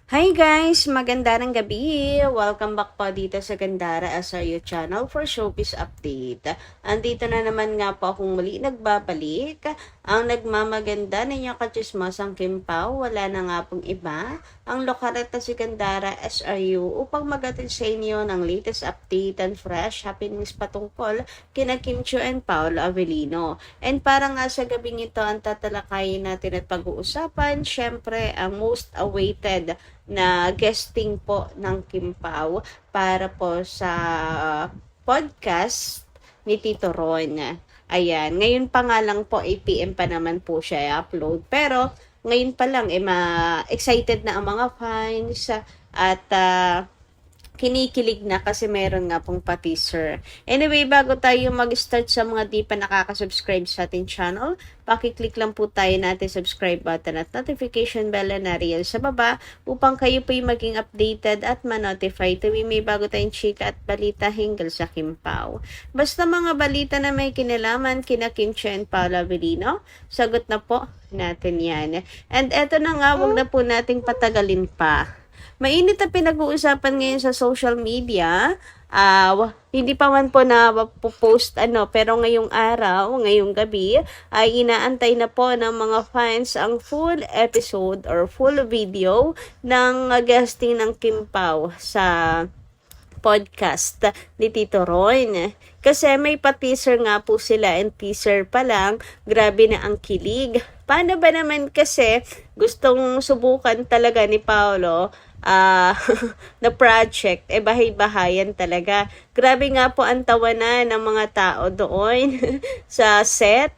Hi guys! Magandang gabi! Welcome back po dito sa Gandara SRU channel for showbiz update. Andito na naman nga po akong muli nagbabalik. Ang nagmamaganda ninyong kachismosang Kim Pao, wala na nga pong iba. Ang lokareta si Gandara SRU upang magatid sa inyo ng latest update and fresh happenings patungkol kina Kim Chiu and Paolo Avellino. And para nga sa gabing ito ang tatalakayin natin at pag-uusapan, syempre ang most awaited na guesting po ng Kim Pao para po sa podcast ni Tito Ron. Ayan, ngayon pa nga lang po 8 PM pa naman po siya i-upload. Pero ngayon pa lang excited na ang mga fans at kinikilig na kasi meron nga pong pa-teaser. Anyway, bago tayo mag-start sa mga di pa nakaka-subscribe sa ating channel, pakiclick lang po tayo natin subscribe button at notification bell na nariyan sa baba upang kayo po'y maging updated at ma-notify tuwing may bago tayong chika at balita hinggil sa Kim Pao. Basta mga balita na may kinalaman kina Kim Chiu and Paolo Avellino, sagot na po natin yan. And eto na nga, wag na po nating patagalin pa. Mainit ang pinag-uusapan ngayon sa social media. Hindi pa man po na post pero ngayong araw, ngayong gabi, ay inaantay na po ng mga fans ang full episode or full video ng guesting ng Kim Pao sa podcast ni Tito Ron. Kasi may pa-teaser nga po sila and teaser pa lang, grabe na ang kilig. Paano ba naman kasi gustong subukan talaga ni Paolo na project, bahay-bahayan talaga. Grabe nga po ang tawanan ng mga tao doon sa set.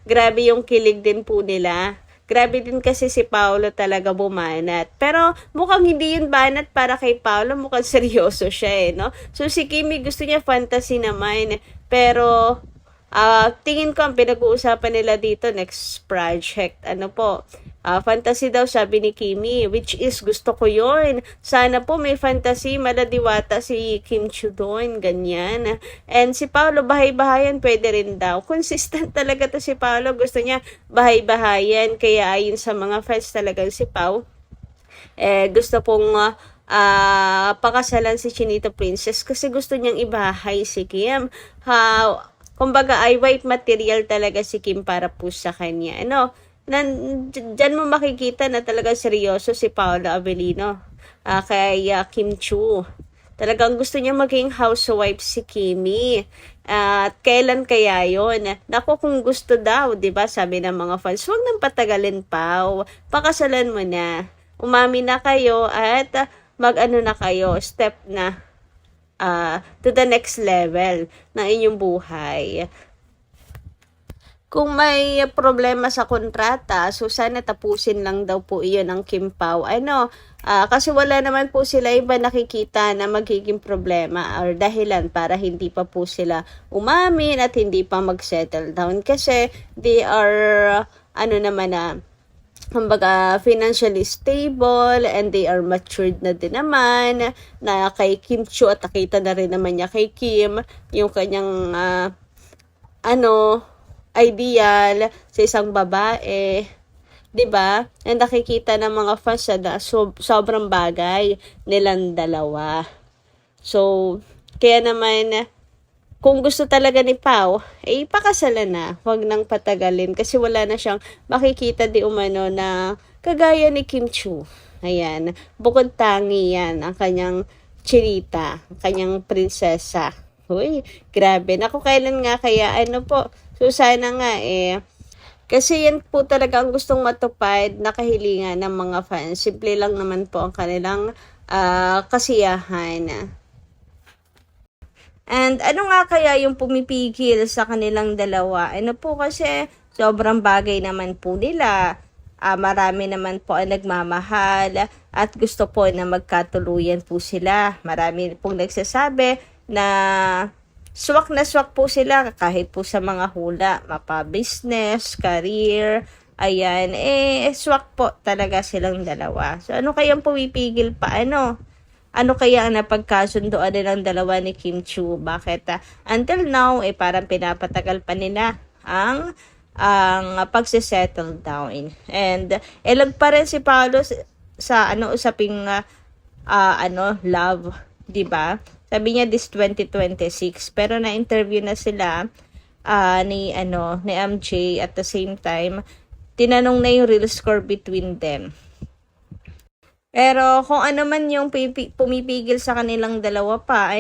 Grabe yung kilig din po nila. Grabe din kasi si Paolo talaga bumanat. Pero mukhang hindi yun banat para kay Paolo. Mukhang seryoso siya no? So si Kimi gusto niya fantasy naman. Pero tingin ko ang pinag-uusapan nila dito next project. Fantasy daw sabi ni Kimi, which is gusto ko yun. Sana po may fantasy, maladiwata si Kim Chiu doon, ganyan. And si Paolo, bahay-bahayan, pwede rin daw. Consistent talaga to si Paolo, gusto niya bahay-bahayan. Kaya ayon sa mga fans talaga si Pao, gusto pong pakasalan si Chinito Princess kasi gusto niyang ibahay si Kim. Kumbaga ay white material talaga si Kim para po sa kanya. Diyan mo makikita na talaga seryoso si Paolo Avellino kay Kim Chiu. Talagang gusto niya maging housewife si Kimi. At kailan kaya yon? Naku, kung gusto daw, 'di ba? Sabi ng mga fans, huwag nang patagalin pa. Pakasalan mo na. Umami na kayo at mag-ano na kayo, step na to the next level ng inyong buhay. Kung may problema sa kontrata, so sana tapusin lang daw po iyon ng Kim Pao. Kasi wala naman po sila iba nakikita na magiging problema or dahilan para hindi pa po sila umamin at hindi pa mag-settle down. Kasi they are, kumbaga financially stable and they are matured na din naman na kay Kim Chiu at nakita na rin naman niya kay Kim yung kanyang ideal sa isang babae, 'di ba? And nakikita ng mga fans na sobrang bagay nilang dalawa. So, kaya naman kung gusto talaga ni Pao, pakasalan na. Huwag nang patagalin kasi wala na siyang makikita di umano na kagaya ni Kim Chiu. Ayan, bukod tangi yan ang kanyang Chinita, ang kanyang prinsesa. Uy, grabe. Naku, kailan nga kaya So, sana nga kasi yan po talaga ang gustong matupad na kahilingan ng mga fans. Simple lang naman po ang kanilang kasiyahan. And ano nga kaya yung pumipigil sa kanilang dalawa? Kasi sobrang bagay naman po nila. Marami naman po ang nagmamahal at gusto po na magkatuluyan po sila. Marami pong nagsasabi na swak na swak po sila kahit po sa mga hula, mapa-business, career, ayan, swak po talaga silang dalawa. So, ano kayang pumipigil pa? Ano kaya ang napagkasundoan nilang dalawa ni Kim Chiu? Bakit until now, parang pinapatagal pa nila ang pagsisettle down. And, elag pa rin si Paolo sa usaping love, 'di ba? Sabi niya this 2026, pero na-interview na sila ni MJ. At the same time, tinanong na yung real score between them. Pero kung ano man yung pumipigil sa kanilang dalawa pa,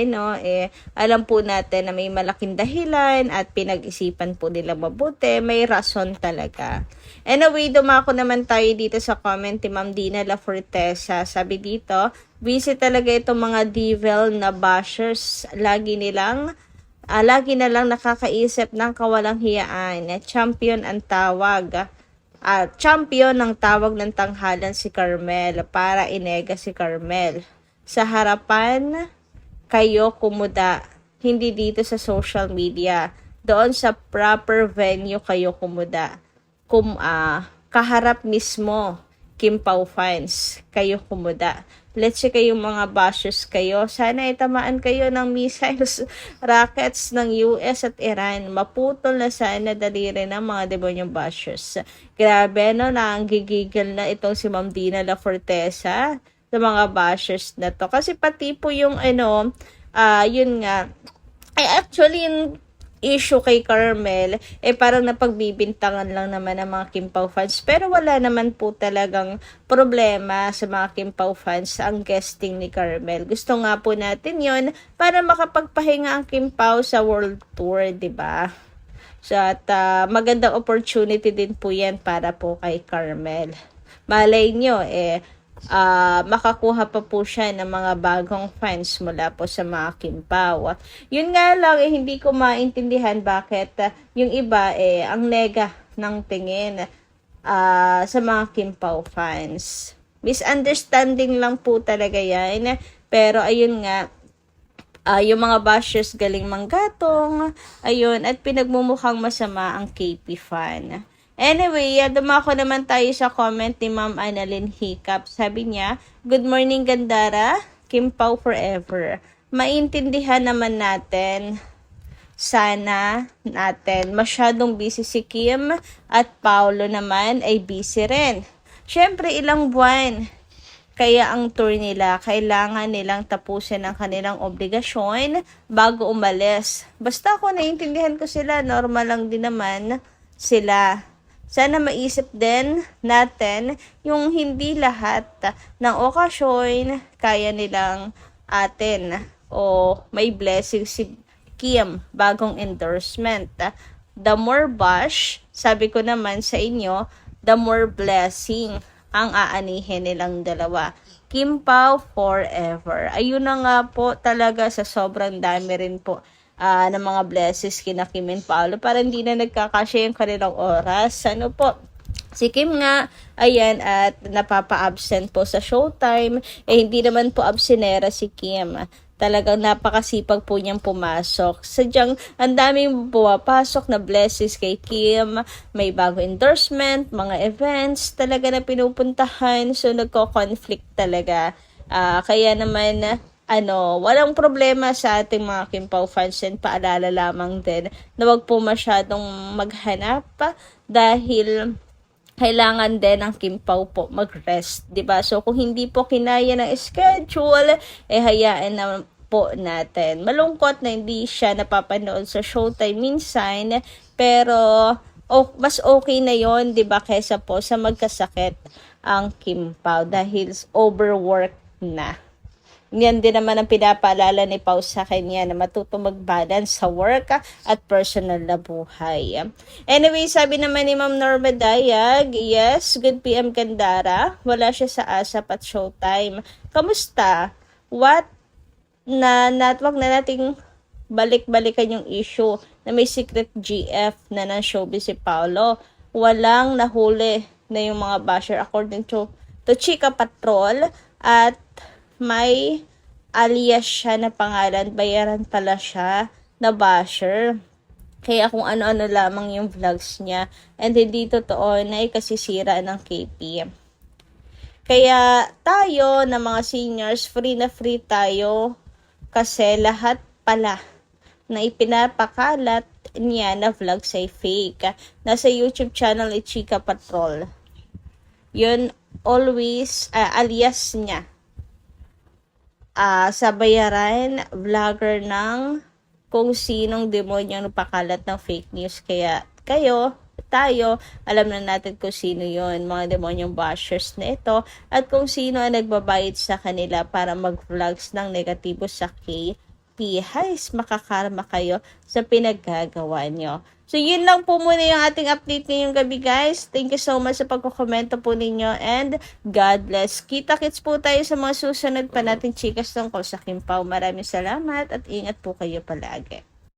alam po natin na may malaking dahilan at pinag-isipan po nila mabuti, may rason talaga. Anyway, dumako naman tayo dito sa comment ni Ma'am Dina La Fortesa. Sabi dito, busy talaga itong mga devil na bashers. Lagi na lang nakakaisip ng kawalang hiyaan. Champion ang tawag. Champion ng tawag ng tanghalan si Carmel para inega si Carmel. Sa harapan kayo kumuda, hindi dito sa social media. Doon sa proper venue kayo kumuda. Kaharap mismo, Kim Pao fans, kayo kumuda. Let's say kayong mga bashers kayo, sana itamaan kayo ng missiles, rockets ng US at Iran. Maputol na sana daliri ng mga demonyong bashers. Grabe gigigil na itong si Ma'am Dina La Fortesa sa mga bashers na to. Kasi pati po yung yun nga, actually yung issue kay Carmel, parang napagbibintangan lang naman ng mga Kim Pao fans. Pero wala naman po talagang problema sa mga Kim Pao fans ang guesting ni Carmel. Gusto nga po natin yon para makapagpahinga ang Kim Pao sa world tour, 'di ba? So, at magandang opportunity din po yan para po kay Carmel. Malay nyo, makakuha pa po siya ng mga bagong fans mula po sa mga Kim Pao. Yun nga lang, hindi ko maintindihan bakit yung iba ang nega ng tingin sa mga Kim Pao fans. Misunderstanding lang po talaga yan. Pero ayun nga, yung mga bashers galing manggatong, ayun, at pinagmumukhang masama ang KP fan. Anyway, dumako naman tayo sa comment ni Ma'am Annalyn Hiccup. Sabi niya, good morning Gandara, Kim Pao forever. Maintindihan naman natin, masyadong busy si Kim at Paolo naman ay busy rin. Syempre ilang buwan, kaya ang tour nila, kailangan nilang tapusin ang kanilang obligasyon bago umalis. Basta ako naiintindihan ko sila, normal lang din naman sila. Sana maisip din natin yung hindi lahat ng okasyon kaya nilang atin o may blessing si Kim bagong endorsement. The more bash, sabi ko naman sa inyo, the more blessing ang aanihin nilang dalawa. Kim Pao forever. Ayun na nga po talaga, sa sobrang dami rin po ng mga blessings kina Kim and Paolo, para hindi na nagkakasya yung kanilang oras. Si Kim nga, ayan, at napapa-absent po sa showtime. Hindi naman po absenera si Kim. Talagang napakasipag po niyang pumasok. Sadyang ang daming pumapasok na blessings kay Kim. May bago endorsement, mga events talaga na pinupuntahan. So, nagko-conflict talaga. Kaya naman, walang problema sa ating mga Kim Pao fans, and paalala lamang din na wag po masyadong maghanap dahil kailangan din ng Kim Pao po mag-rest, 'di ba? So kung hindi po kinaya ng schedule, hayaan na po natin. Malungkot na hindi siya napapanood sa showtime minsan, pero mas okay na 'yon, 'di ba, kaysa po sa magkasakit ang Kim Pao dahil overwork na. Yan din naman ang pinapaalala ni Pao sa kanya, na matuto mag-balance sa work at personal na buhay. Anyway, sabi naman ni Ma'am Norma Dayag, yes, good PM Gandara. Wala siya sa ASAP at Showtime. Kamusta? Wag na nating balik-balikan yung issue na may secret GF na ng showbiz si Paolo. Walang nahuli na yung mga basher according to Chika Patrol, at may alias siya na pangalan, bayaran pala siya na basher. Kaya kung ano-ano lamang yung vlogs niya, and hindi totoo na ikasisira ng KP. Kaya tayo na mga seniors, free na free tayo, kasi lahat pala na ipinapakalat niya na vlogs ay fake. Nasa YouTube channel ni Chika Patrol. Yun always, alias niya, sa bayaran, vlogger ng kung sinong demonyo nagpakalat ng fake news. Kaya tayo, alam na natin kung sino yon, mga demonyong bashers na ito, at kung sino ang nagbabayad sa kanila para mag-vlogs ng negatibo sa KP. Halos makakarma kayo sa pinaggagawa nyo. So, yun lang po muna yung ating update ngayong gabi, guys. Thank you so much sa pagkukomento po ninyo, and God bless. Kita-kits po tayo sa mga susunod pa natin chikas tungkol sa Kim Pao. Maraming salamat at ingat po kayo palagi.